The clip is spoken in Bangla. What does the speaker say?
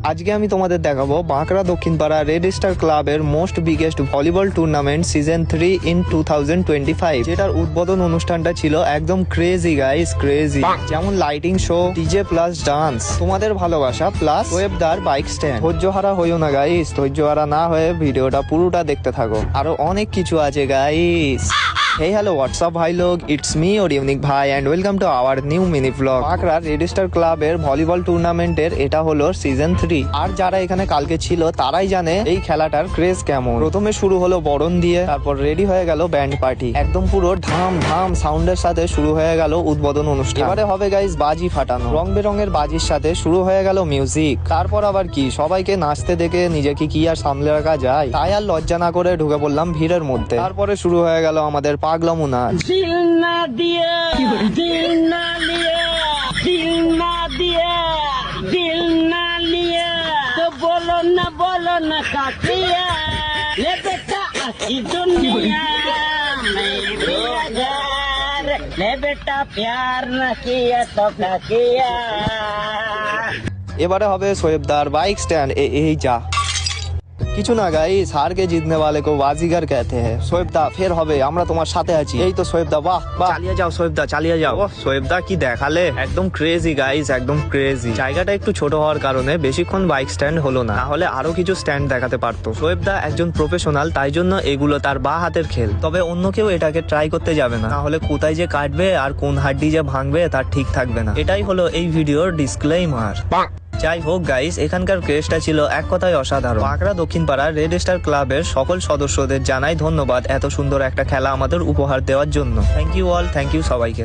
আজকে আমি তোমাদের দেখাবো বাঁকড়া দক্ষিণপাড়া রেড স্টার ক্লাবের most biggest volleyball tournament season 3 in 2025, যেটার উদ্বোধন অনুষ্ঠানটা ছিল একদম ক্রেজি গাইস, ক্রেজি। যেমন lighting show, DJ plus dance, তোমাদের ভালোবাসা প্লাস ওয়েবদার বাইক স্ট্যান্ড। ধৈর্যহারা হইও না গাইস, ধৈর্যহারা না হয়ে ভিডিওটা পুরোটা দেখতে থাকো, আরো অনেক কিছু আছে guys. Hey hello, what's up ভাই লোক, ইটস মি ওর ইউনিক ভাই and welcome to our new mini blog. Bankra red star ক্লাবের ভলিবল টুর্নামেন্টের এটা হলো সিজন 3। আর যারা এখানে কালকে ছিল তারাই জানে এই খেলাটার ক্রেজ কেমন। প্রথমে শুরু হলো বরণ দিয়ে, তারপর রেডি হয়ে গেল ব্যান্ড পার্টি, একদম পুরো ধাম ধাম সাউন্ডের সাথে শুরু হয়ে গেল উদ্বোধন অনুষ্ঠান। এবারে হবে গাইস বাজি ফাটানো, রং বেরঙের বাজির সাথে শুরু হয়ে গেল মিউজিক। তারপর আবার কি, সবাইকে নাচতে দেখে নিজেকে কি আর সামলে রাখা যায়, তাই আর লজ্জা না করে ঢুকে পড়লাম ভিড়ের মধ্যে। তারপরে শুরু হয়ে গেল আমাদের পাগলামো নাচ। दिल ना दिया, दिल ना लिया, दिल ना दिया, दिल ना लिया, तो बोलो ना काकिया, ले बेटा अच्छी दुनिया में मेरा घर, ले बेटा प्यार न किया तो क्या किया। এবারে হবে সোয়েবদার বাইক স্ট্যান্ড। এই যা কিছু না গাইস, হার কে জিতনে वाले को बाजीगर कहते हैं। সোয়েবদা ফের হবে, আমরা তোমার সাথে আছি। এই তো সোয়েবদা, বাহ বাহ, চালিয়ে যাও সোয়েবদা, চালিয়ে যাও। ও সোয়েবদা কি দেখালে, একদম ক্রেজি গাইস, একদম ক্রেজি। জায়গাটা একটু ছোট হওয়ার কারণে বেশিক্ষণ বাইক স্ট্যান্ড হলো না, তাহলে আরো কিছু স্ট্যান্ড দেখাতে পারতো। সোয়েবদা একজন প্রফেশনাল, তাই জন্য এগুলো তার বা হাতের খেল। তবে অন্য কেউ এটাকে ট্রাই করতে যাবে না, তাহলে কোথায় যে কাটবে আর কোন হাড্ডি যে ভাঙবে তার ঠিক থাকবে না। এটাই হলো এই ভিডিওর ডিসক্লেইমার। যাই হোক গাইস, এখানকার ক্রেজটা ছিল এক কথায় অসাধারণ। বাঁকড়া দক্ষিণপাড়া রেড স্টার ক্লাবের সকল সদস্যদের জানাই ধন্যবাদ এত সুন্দর একটা খেলা আমাদের উপহার দেওয়ার জন্য। Thank you all, thank you সবাইকে।